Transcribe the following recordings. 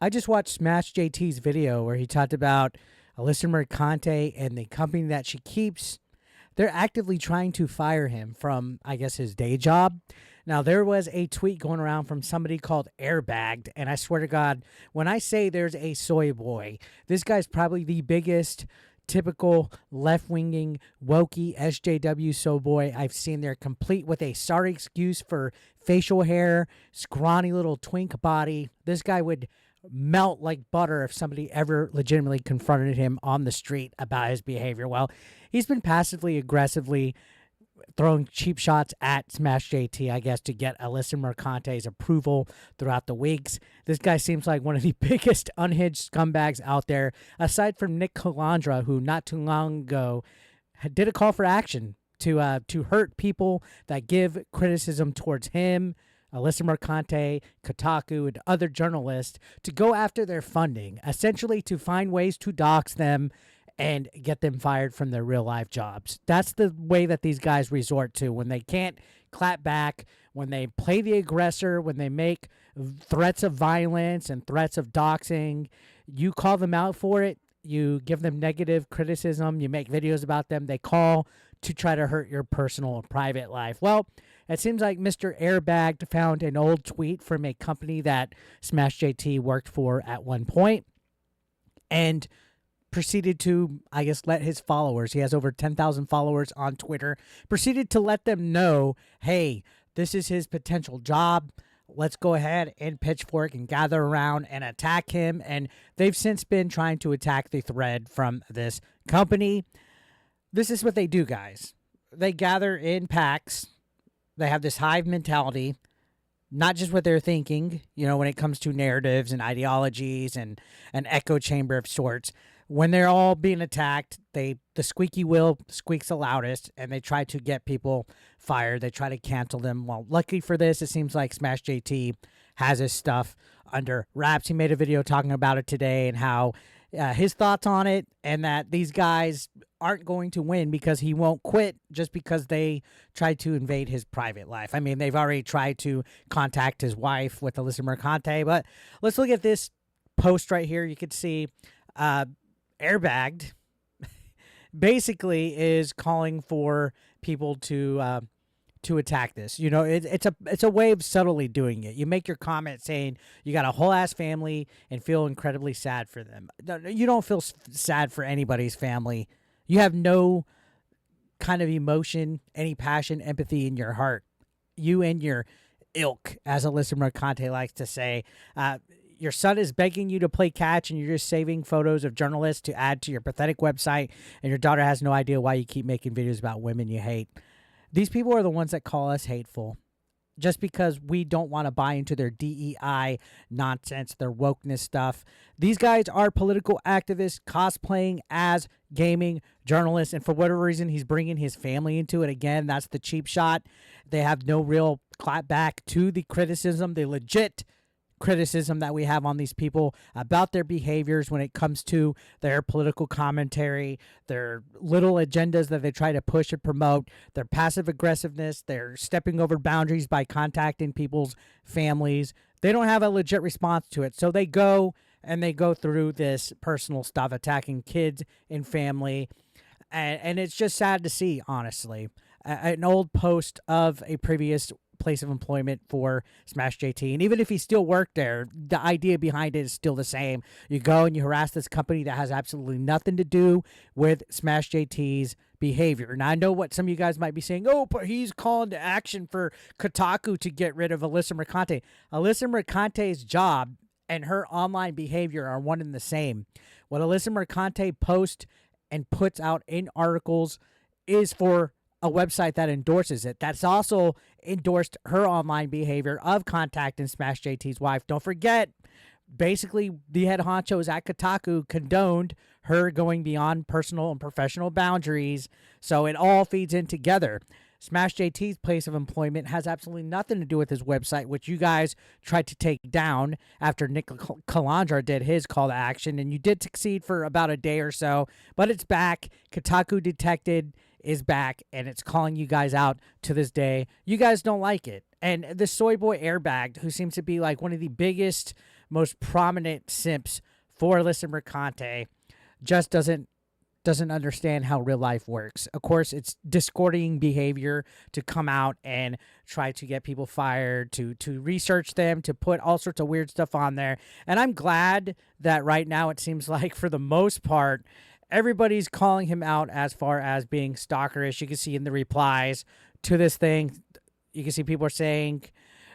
I just watched Smash JT's video where he talked about Alyssa Mercante and the company that she keeps. They're actively trying to fire him from, I guess, his day job. Now, there was a tweet going around from somebody called Airbagged, and I swear to God, when I say there's a soy boy, this guy's probably the biggest typical left-winging, wokey SJW soy boy I've seen there, complete with a sorry excuse for facial hair, scrawny little twink body. This guy would melt like butter if somebody ever legitimately confronted him on the street about his behavior. Well, he's been passively aggressively throwing cheap shots at Smash JT, I guess, to get Alyssa Mercante's approval throughout the weeks. This guy seems like one of the biggest unhinged scumbags out there, aside from Nick Calandra, who not too long ago did a call for action to hurt people that give criticism towards him, Alyssa Mercante, Kotaku, and other journalists to go after their funding, essentially to find ways to dox them and get them fired from their real life jobs. That's the way that these guys resort to when they can't clap back, when they play the aggressor, when they make threats of violence and threats of doxing. You call them out for it. You give them negative criticism. You make videos about them. They call to try to hurt your personal and private life. Well, it seems like Mr. Airbag found an old tweet from a company that Smash JT worked for at one point and proceeded to, I guess, let his followers, he has over 10,000 followers on Twitter, proceeded to let them know, hey, this is his potential job. Let's go ahead and pitchfork and gather around and attack him. And they've since been trying to attack the thread from this company. This is what they do, guys. They gather in packs. They have this hive mentality, not just what they're thinking, when it comes to narratives and ideologies and an echo chamber of sorts. When they're all being attacked, the squeaky wheel squeaks the loudest, and they try to get people fired. They try to cancel them. Well, lucky for this, it seems like Smash JT has his stuff under wraps. He made a video talking about it today and how his thoughts on it, and that these guys aren't going to win because he won't quit just because they tried to invade his private life. I mean, they've already tried to contact his wife with Alyssa Mercante, but let's look at this post right here. You could see Airbagged basically is calling for people to attack this. It's a way of subtly doing it. You make your comment saying you got a whole ass family and feel incredibly sad for them. You don't feel sad for anybody's family. You have no kind of emotion, any passion, empathy in your heart. You and your ilk, as Alyssa Mercante likes to say. Your son is begging you to play catch, and you're just saving photos of journalists to add to your pathetic website, and your daughter has no idea why you keep making videos about women you hate. These people are the ones that call us hateful just because we don't want to buy into their DEI nonsense, their wokeness stuff. These guys are political activists cosplaying as gaming journalists, and for whatever reason, he's bringing his family into it. Again, that's the cheap shot. They have no real clap back to the criticism, the legit criticism that we have on these people about their behaviors when it comes to their political commentary, their little agendas that they try to push and promote, their passive aggressiveness, their stepping over boundaries by contacting people's families. They don't have a legit response to it. So they go through this personal stuff, attacking kids and family. And it's just sad to see, honestly. An old post of a previous place of employment for Smash JT, and even if he still worked there, the idea behind it is still the same. You go and you harass this company that has absolutely nothing to do with Smash JT's behavior. Now, I know what some of you guys might be saying, oh, but he's calling to action for Kotaku to get rid of Alyssa Mercante. Alyssa Mercante's job and her online behavior are one and the same. What Alyssa Mercante posts and puts out in articles is for a website that endorses it. That's also endorsed her online behavior of contacting Smash JT's wife. Don't forget, basically, the head honchos at Kotaku condoned her going beyond personal and professional boundaries, so it all feeds in together. Smash JT's place of employment has absolutely nothing to do with his website, which you guys tried to take down after Nick Calandra did his call to action, and you did succeed for about a day or so, but it's back. Kotaku Detected is back, and it's calling you guys out to this day. You guys don't like it. And this soy boy Airbagged, who seems to be like one of the biggest, most prominent simps for Alyssa Mercante, just doesn't understand how real life works. Of course, it's discording behavior to come out and try to get people fired, to research them, to put all sorts of weird stuff on there. And I'm glad that right now it seems like, for the most part, everybody's calling him out as far as being stalkerish. You can see in the replies to this thing, you can see people are saying,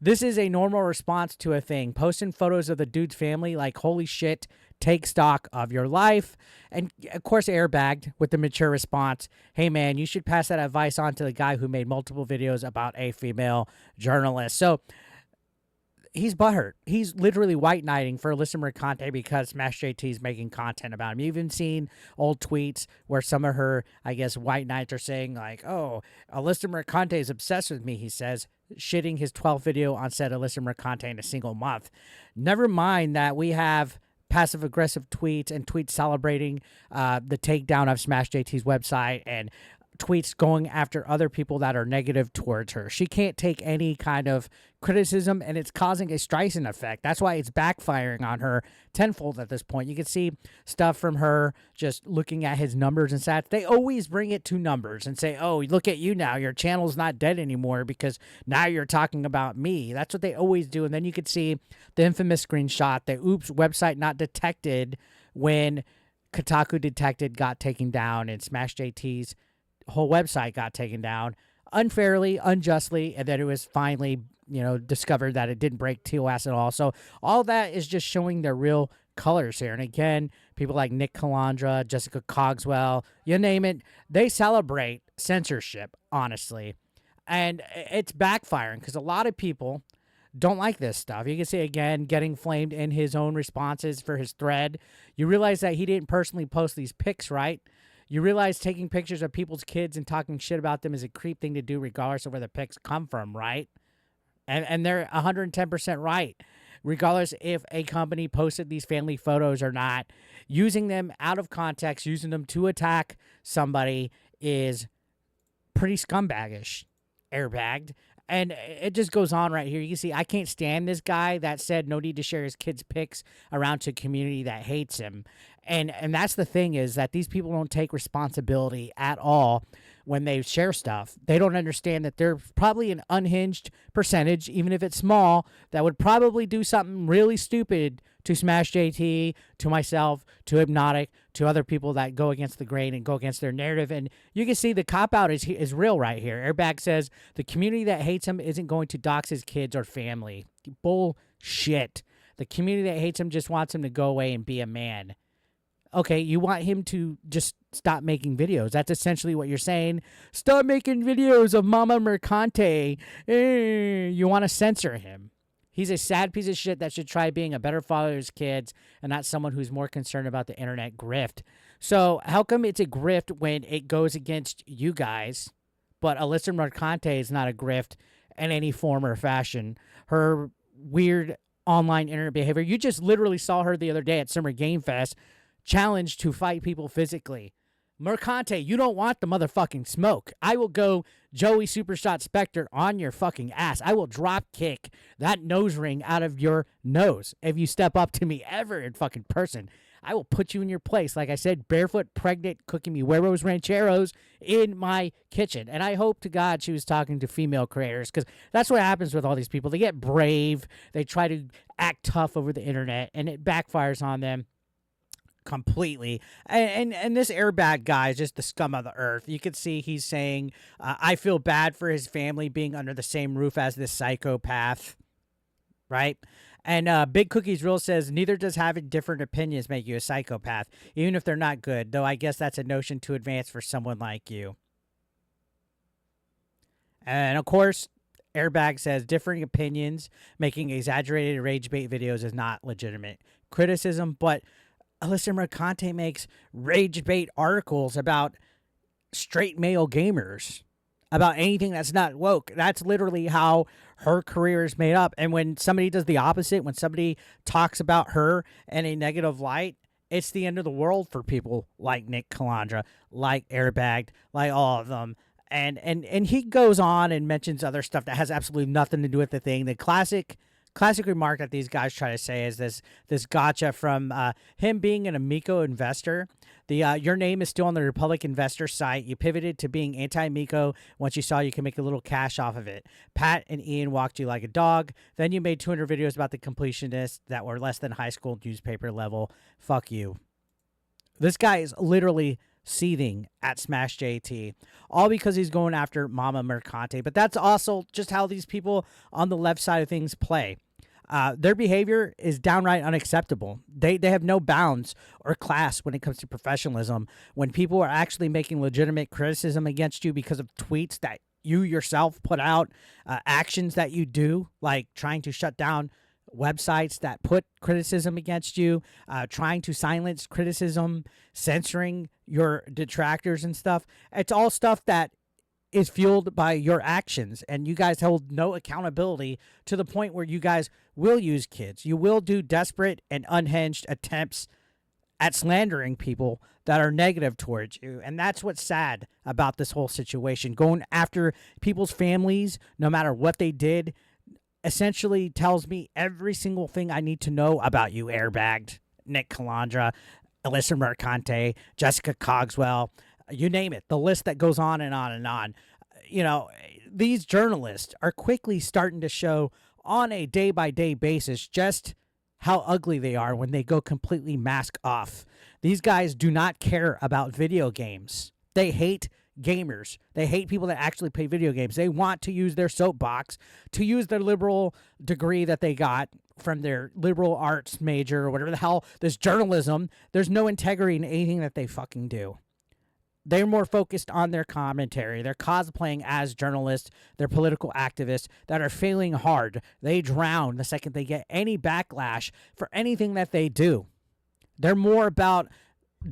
this is a normal response to a thing. Posting photos of the dude's family, like, holy shit, take stock of your life. And, of course, Airbagged with the mature response, hey, man, you should pass that advice on to the guy who made multiple videos about a female journalist. So he's butthurt. He's literally white knighting for Alyssa Mercante because Smash JT is making content about him. You've even seen old tweets where some of her, I guess, white knights are saying, like, oh, Alyssa Mercante is obsessed with me, he says, shitting his 12th video on said Alyssa Mercante in a single month. Never mind that we have passive-aggressive tweets and tweets celebrating the takedown of Smash JT's website and tweets going after other people that are negative towards her. She can't take any kind of criticism, and it's causing a Streisand effect. That's why it's backfiring on her tenfold at this point. You can see stuff from her just looking at his numbers and stats. They always bring it to numbers and say, oh, look at you now. Your channel's not dead anymore because now you're talking about me. That's what they always do. And then you could see the infamous screenshot, the oops, website not detected, when Kotaku detected got taken down and Smash JT's whole website got taken down unfairly, unjustly, and then it was finally, discovered that it didn't break TOS at all. So all that is just showing their real colors here. And again, people like Nick Calandra, Jessica Cogswell, you name it, they celebrate censorship, honestly. And it's backfiring because a lot of people don't like this stuff. You can see, again, getting flamed in his own responses for his thread. You realize that he didn't personally post these pics, right? You realize taking pictures of people's kids and talking shit about them is a creep thing to do regardless of where the pics come from, right? And they're 110% right. Regardless if a company posted these family photos or not, using them out of context, using them to attack somebody is pretty scumbaggish, Airbagged. And it just goes on right here. You can see, I can't stand this guy that said no need to share his kids' pics around to a community that hates him. And that's the thing, is that these people don't take responsibility at all when they share stuff. They don't understand that there's probably an unhinged percentage, even if it's small, that would probably do something really stupid to Smash JT, to myself, to Hypnotic, to other people that go against the grain and go against their narrative. And you can see the cop-out is real right here. Airbag says the community that hates him isn't going to dox his kids or family. Bullshit. The community that hates him just wants him to go away and be a man. Okay, you want him to just stop making videos. That's essentially what you're saying. Stop making videos of Mama Mercante. You want to censor him. He's a sad piece of shit that should try being a better father to his kids and not someone who's more concerned about the internet grift. So how come it's a grift when it goes against you guys, but Alyssa Mercante is not a grift in any form or fashion? Her weird online internet behavior. You just literally saw her the other day at Summer Game Fest challenged to fight people physically. Mercante, you don't want the motherfucking smoke. I will go Joey Supershot Spectre on your fucking ass. I will drop kick that nose ring out of your nose if you step up to me ever in fucking person. I will put you in your place. Like I said, barefoot, pregnant, cooking me huevos rancheros in my kitchen. And I hope to God she was talking to female creators, because that's what happens with all these people. They get brave. They try to act tough over the internet, and it backfires on them completely. And this Airbag guy is just the scum of the earth. You can see he's saying, I feel bad for his family being under the same roof as this psychopath, right? And Big Cookies Real says, neither does having different opinions make you a psychopath, even if they're not good, though I guess that's a notion to advance for someone like you. And of course, Airbag says differing opinions making exaggerated rage bait videos is not legitimate criticism, but Alyssa Mercante makes rage bait articles about straight male gamers, about anything that's not woke. That's literally how her career is made up. And when somebody does the opposite, when somebody talks about her in a negative light, it's the end of the world for people like Nick Calandra, like Airbagged, like all of them. And he goes on and mentions other stuff that has absolutely nothing to do with the thing. The classic classic remark that these guys try to say is this gotcha from him being an Amico investor. Your name is still on the Republic Investor site. You pivoted to being anti-Amico once you saw you can make a little cash off of it. Pat and Ian walked you like a dog. Then you made 200 videos about the completionists that were less than high school newspaper level. Fuck you. This guy is literally seething at Smash JT, all because he's going after Mama Mercante. But that's also just how these people on the left side of things play. Their behavior is downright unacceptable. They have no bounds or class when it comes to professionalism. When people are actually making legitimate criticism against you because of tweets that you yourself put out, actions that you do, like trying to shut down websites that put criticism against you, trying to silence criticism, censoring your detractors and stuff. It's all stuff that is fueled by your actions, and you guys hold no accountability to the point where you guys will use kids. You will do desperate and unhinged attempts at slandering people that are negative towards you. And that's what's sad about this whole situation. Going after people's families, no matter what they did, essentially tells me every single thing I need to know about you, Airbagged, Nick Calandra, Alyssa Mercante, Jessica Cogswell, you name it. The list that goes on and on and on. You know, these journalists are quickly starting to show on a day-by-day basis just how ugly they are when they go completely mask off. These guys do not care about video games. They hate gamers. They hate people that actually play video games. They want to use their soapbox, to use their liberal degree that they got from their liberal arts major or whatever the hell, this journalism. There's no integrity in anything that they fucking do. They're more focused on their commentary. They're cosplaying as journalists. They're political activists that are failing hard. They drown the second they get any backlash for anything that they do. They're more about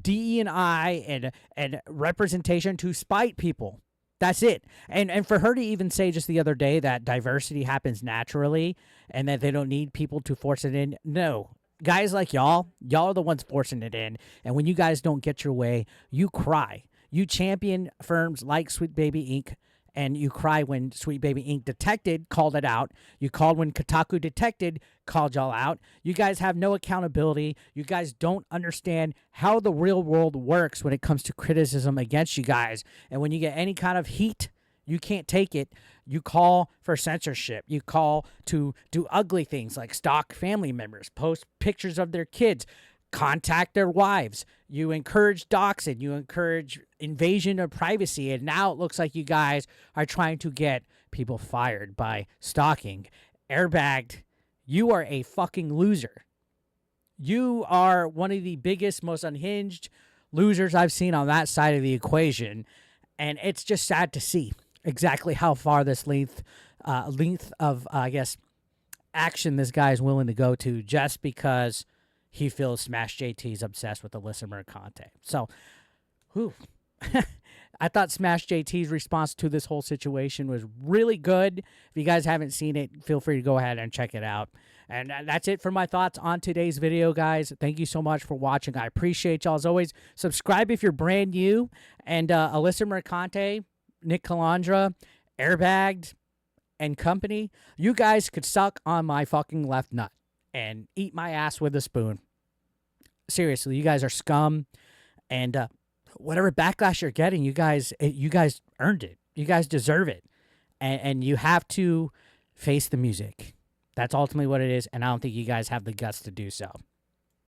DE&I and representation to spite people. That's it. And for her to even say just the other day that diversity happens naturally and that they don't need people to force it in, no. Guys like y'all are the ones forcing it in. And when you guys don't get your way, you cry. You champion firms like Sweet Baby Inc., and you cry when Sweet Baby Inc. detected, called it out. You called when Kotaku detected, called y'all out. You guys have no accountability. You guys don't understand how the real world works when it comes to criticism against you guys. And when you get any kind of heat, you can't take it. You call for censorship. You call to do ugly things like stalk family members, post pictures of their kids, contact their wives. You encourage doxing. You encourage invasion of privacy. And now it looks like you guys are trying to get people fired by stalking. Airbagged, you are a fucking loser. You are one of the biggest, most unhinged losers I've seen on that side of the equation. And it's just sad to see exactly how far this length of, I guess, action this guy is willing to go to just because he feels Smash JT's obsessed with Alyssa Mercante. So, whew. I thought Smash JT's response to this whole situation was really good. If you guys haven't seen it, feel free to go ahead and check it out. And that's it for my thoughts on today's video, guys. Thank you so much for watching. I appreciate y'all. As always, subscribe if you're brand new. And Alyssa Mercante, Nick Calandra, Airbagged, and company, you guys could suck on my fucking left nut and eat my ass with a spoon. Seriously, you guys are scum, and whatever backlash you're getting, you guys earned it. You guys deserve it, and you have to face the music. That's ultimately what it is, and I don't think you guys have the guts to do so.